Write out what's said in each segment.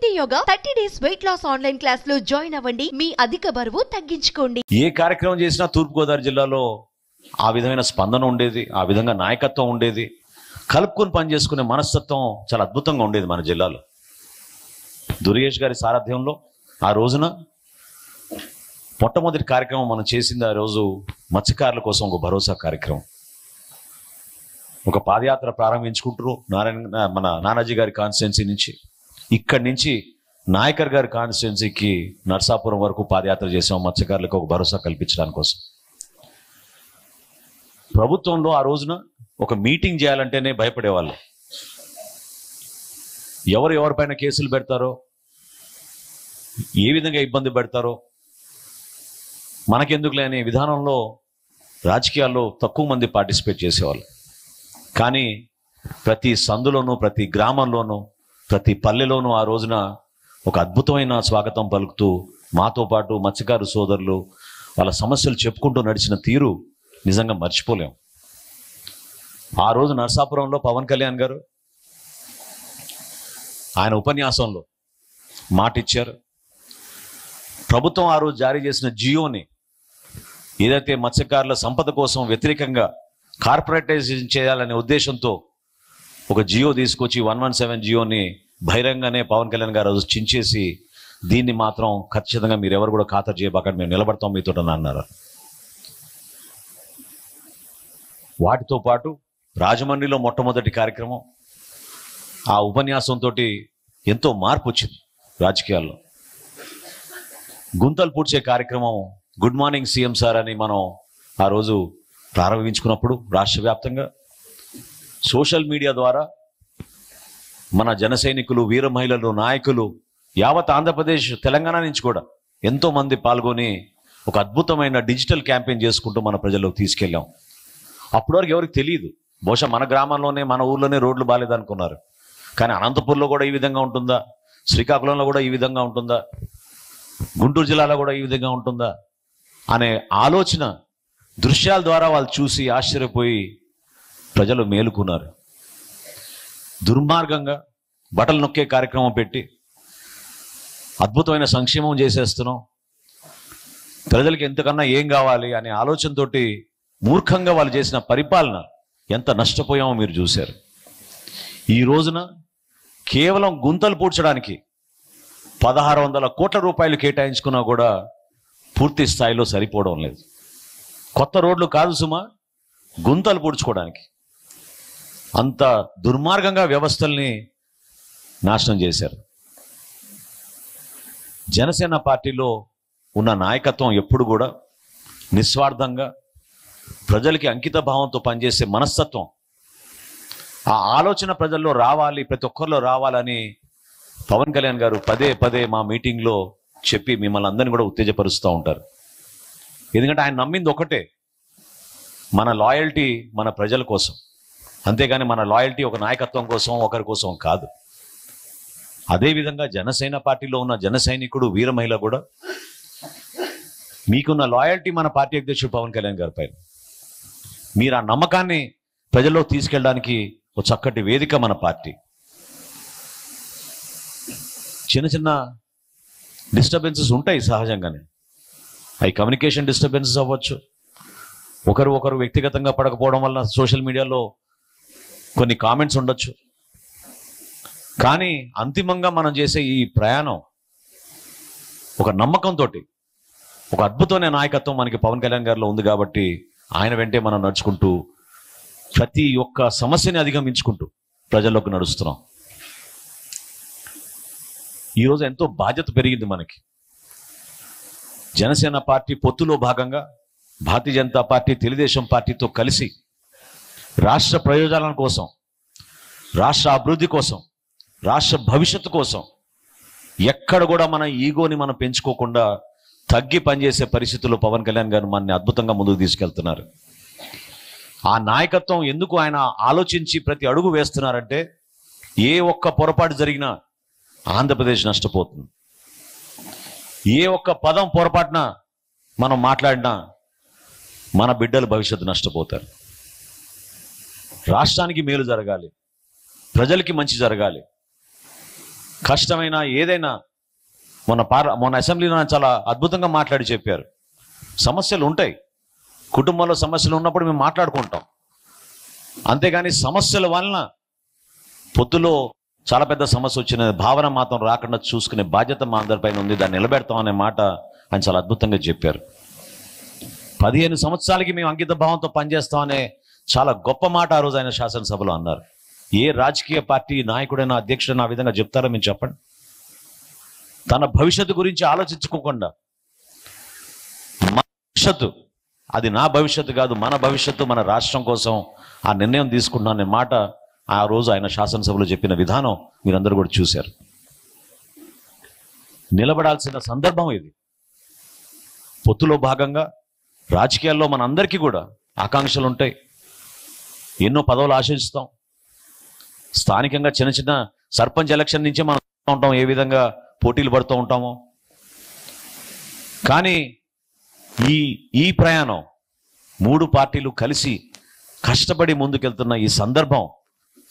Aditya yoga 30 days weight loss online class లో join అవ్వండి. మీ అధిక బరువు తగ్గించుకోండి. ఏ కార్యక్రమం చేసినా తూర్పుగోదావరి జిల్లాలో ఆ విధమైన స్పందన ఉండేది, ఆ విధంగా నాయకత్వం ఉండేది, కలుపుకొని పనిచేసుకునే మనస్తత్వం చాలా అద్భుతంగా ఉండేది మన జిల్లాలో. దుర్గేష్ గారి సారథ్యంలో ఆ రోజున మొట్టమొదటి కార్యక్రమం మనం చేసింది. ఆ రోజు మత్స్యకారుల కోసం ఒక భరోసా కార్యక్రమం, ఒక పాదయాత్ర ప్రారంభించుకుంటారు మన నానాజీ గారి కాన్స్టిట్యున్సీ నుంచి. ఇక్కడి నుంచి నాయకర్ గారి కాన్స్టిట్యున్సీకి నర్సాపురం వరకు పాదయాత్ర చేసాం, మత్స్యకారులకు ఒక భరోసా కల్పించడానికి కోసం. ప్రభుత్వంలో ఆ రోజున ఒక మీటింగ్ చేయాలంటేనే భయపడేవాళ్ళు. ఎవరిపైన కేసులు పెడతారో, ఏ విధంగా ఇబ్బంది పెడతారో మనకెందుకులే అనే విధానంలో రాజకీయాల్లో తక్కువ మంది పార్టిసిపేట్ చేసేవాళ్ళు. కానీ ప్రతి సందులోనూ, ప్రతి గ్రామంలోనూ, ప్రతి పల్లెలోనూ ఆ రోజున ఒక అద్భుతమైన స్వాగతం పలుకుతూ మాతో పాటు మత్స్యకారు సోదరులు వాళ్ళ సమస్యలు చెప్పుకుంటూ నడిచిన తీరు నిజంగా మర్చిపోలేం. ఆ రోజు నరసాపురంలో పవన్ కళ్యాణ్ గారు ఆయన ఉపన్యాసంలో మాట ఇచ్చారు. ప్రభుత్వం ఆ రోజు జారీ చేసిన జియోని, ఏదైతే మత్స్యకారుల సంపద కోసం వ్యతిరేకంగా కార్పొరేటైజేషన్ చేయాలనే ఉద్దేశంతో ఒక జియో తీసుకొచ్చి 117 జియోని బహిరంగానే పవన్ కళ్యాణ్ గారు రోజు చించేసి, దీన్ని మాత్రం ఖచ్చితంగా మీరు ఎవరు కూడా ఖాతరు చేయబాకండి, మేము నిలబడతాం మీతో అన్నారు. వాటితో పాటు రాజమండ్రిలో మొట్టమొదటి కార్యక్రమం, ఆ ఉపన్యాసంతో ఎంతో మార్పు వచ్చింది రాజకీయాల్లో. గుంతలు పూడ్చే కార్యక్రమం గుడ్ మార్నింగ్ సీఎం సార్ అని మనం ఆ రోజు ప్రారంభించుకున్నప్పుడు రాష్ట్ర వ్యాప్తంగా సోషల్ మీడియా ద్వారా మన జన సైనికులు, వీర మహిళలు, నాయకులు, యావత్ ఆంధ్రప్రదేశ్, తెలంగాణ నుంచి కూడా ఎంతో మంది పాల్గొని ఒక అద్భుతమైన డిజిటల్ క్యాంపెయిన్ చేసుకుంటూ మన ప్రజల్లోకి తీసుకెళ్ళాం. అప్పటి వరకు ఎవరికి తెలియదు, బహుశా మన గ్రామంలోనే, మన ఊర్లోనే రోడ్లు బాగాలేదనుకున్నారు. కానీ అనంతపూర్లో కూడా ఈ విధంగా ఉంటుందా, శ్రీకాకుళంలో కూడా ఈ విధంగా ఉంటుందా, గుంటూరు జిల్లాలో కూడా ఈ విధంగా ఉంటుందా అనే ఆలోచన దృశ్యాల ద్వారా వాళ్ళు చూసి ఆశ్చర్యపోయి ప్రజలు మేలుకున్నారు. దుర్మార్గంగా బట్టలు నొక్కే కార్యక్రమం పెట్టి అద్భుతమైన సంక్షేమం చేసేస్తున్నాం, ప్రజలకి ఎంతకన్నా ఏం కావాలి అనే ఆలోచనతో మూర్ఖంగా వాళ్ళు చేసిన పరిపాలన ఎంత నష్టపోయామో మీరు చూశారు. ఈ రోజున కేవలం గుంతలు పూడ్చడానికి 1600 కోట్ల రూపాయలు కేటాయించుకున్నా కూడా పూర్తి స్థాయిలో సరిపోవడం లేదు. కొత్త రోడ్లు కాదు సుమా, గుంతలు పూడ్చుకోవడానికి అంత దుర్మార్గంగా వ్యవస్థల్ని నాశనం చేశారు. జనసేన పార్టీలో ఉన్న నాయకత్వం ఎప్పుడు కూడా నిస్వార్థంగా ప్రజలకి అంకిత భావంతో పనిచేసే మనస్తత్వం, ఆ ఆలోచన ప్రజల్లో రావాలి, ప్రతి ఒక్కరిలో రావాలని పవన్ కళ్యాణ్ గారు పదే పదే మా మీటింగ్లో చెప్పి మిమ్మల్ని అందరినీ కూడా ఉత్తేజపరుస్తూ ఉంటారు. ఎందుకంటే ఆయన నమ్మింది ఒకటే, మన లాయల్టీ మన ప్రజల కోసం, అంతేగాని మన లాయల్టీ ఒక నాయకత్వం కోసం, ఒకరి కోసం కాదు. అదేవిధంగా జనసేన పార్టీలో ఉన్న జన సైనికుడు, వీర మహిళ కూడా మీకున్న లాయల్టీ మన పార్టీ అధ్యక్షుడు పవన్ కళ్యాణ్ గారి పైన. మీరు ఆ నమ్మకాన్ని ప్రజల్లో తీసుకెళ్ళడానికి ఒక చక్కటి వేదిక మన పార్టీ. చిన్న చిన్న డిస్టర్బెన్సెస్ ఉంటాయి సహజంగానే, అవి కమ్యూనికేషన్ డిస్టర్బెన్సెస్ అవ్వచ్చు, ఒకరు వ్యక్తిగతంగా పడకపోవడం వల్ల సోషల్ మీడియాలో కొన్ని కామెంట్స్ ఉండొచ్చు. కానీ అంతిమంగా మనం చేసే ఈ ప్రయాణం ఒక నమ్మకంతో, ఒక అద్భుతమైన నాయకత్వం మనకి పవన్ కళ్యాణ్ గారిలో ఉంది కాబట్టి ఆయన వెంటే మనం నడుచుకుంటూ ప్రతి ఒక్క సమస్యని అధిగమించుకుంటూ ప్రజల్లోకి నడుస్తున్నాం. ఈరోజు ఎంతో బాధ్యత పెరిగింది మనకి. జనసేన పార్టీ పొత్తులో భాగంగా భారతీయ జనతా పార్టీ, తెలుగుదేశం పార్టీతో కలిసి రాష్ట్ర ప్రయోజనాల కోసం, రాష్ట్ర అభివృద్ధి కోసం, రాష్ట్ర భవిష్యత్తు కోసం ఎక్కడ కూడా మన ఈగోని మనం పెంచుకోకుండా తగ్గి పనిచేసే పరిస్థితుల్లో పవన్ కళ్యాణ్ గారు మనని అద్భుతంగా ముందుకు తీసుకెళ్తున్నారు. ఆ నాయకత్వం ఎందుకు ఆయన ఆలోచించి ప్రతి అడుగు వేస్తున్నారంటే, ఏ ఒక్క పొరపాటు జరిగినా ఆంధ్రప్రదేశ్ నష్టపోతుంది. ఏ ఒక్క పదం పొరపాటున మనం మాట్లాడినా మన బిడ్డల భవిష్యత్తు నష్టపోతారు. రాష్ట్రానికి మేలు జరగాలి, ప్రజలకి మంచి జరగాలి. కష్టమైన ఏదైనా మొన్న అసెంబ్లీలో చాలా అద్భుతంగా మాట్లాడి చెప్పారు. సమస్యలు ఉంటాయి, కుటుంబంలో సమస్యలు ఉన్నప్పుడు మేము మాట్లాడుకుంటాం. అంతేగాని సమస్యల వలన పొద్దులో చాలా పెద్ద సమస్య వచ్చిన భావన మాత్రం రాకుండా చూసుకునే బాధ్యత మా అందరిపైన ఉంది, దాన్ని నిలబెడతాం అనే మాట ఆయన చాలా అద్భుతంగా చెప్పారు. 15 సంవత్సరాలకి మేము అంకిత భావంతో పనిచేస్తామనే చాలా గొప్ప మాట ఆ రోజు ఆయన శాసనసభలో అన్నారు. ఏ రాజకీయ పార్టీ నాయకుడైనా అధ్యక్షుడైనా ఆ విధంగా చెప్తారో మీరు చెప్పండి? తన భవిష్యత్తు గురించి ఆలోచించుకోకుండా మన భవిష్యత్తు, అది నా భవిష్యత్తు కాదు, మన భవిష్యత్తు, మన రాష్ట్రం కోసం ఆ నిర్ణయం తీసుకుంటున్నా అనే మాట ఆ రోజు ఆయన శాసనసభలో చెప్పిన విధానం మీరందరూ కూడా చూశారు. నిలబడాల్సిన సందర్భం ఇది. పొత్తులో భాగంగా రాజకీయాల్లో మన అందరికీ కూడా ఆకాంక్షలు ఉంటాయి, ఎన్నో పదవులు ఆశిస్తాం. స్థానికంగా చిన్న చిన్న సర్పంచ్ ఎలక్షన్ నుంచే మనం ఉంటాం, ఏ విధంగా పోటీలు పడుతూ ఉంటామో. కానీ ఈ ప్రయాణం 3 పార్టీలు కలిసి కష్టపడి ముందుకెళ్తున్న ఈ సందర్భం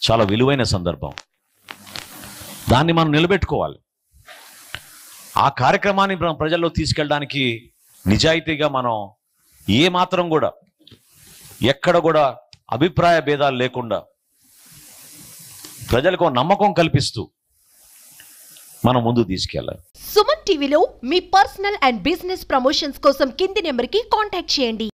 చాలా విలువైన సందర్భం. దాన్ని మనం నిలబెట్టుకోవాలి. ఆ కార్యక్రమాన్ని ప్రజల్లో తీసుకెళ్ళడానికి నిజాయితీగా మనం ఏ మాత్రం కూడా ఎక్కడ కూడా అభిప్రాయ భేదాలు లేకుండా ప్రజలకు నమ్మకం కల్పిస్తూ మనం ముందు తీసుకెళ్ళాలి. సుమన్ టీవీలో మీ పర్సనల్ అండ్ బిజినెస్ ప్రమోషన్స్ కోసం కింది నెంబర్కి కాంటాక్ట్ చేయండి.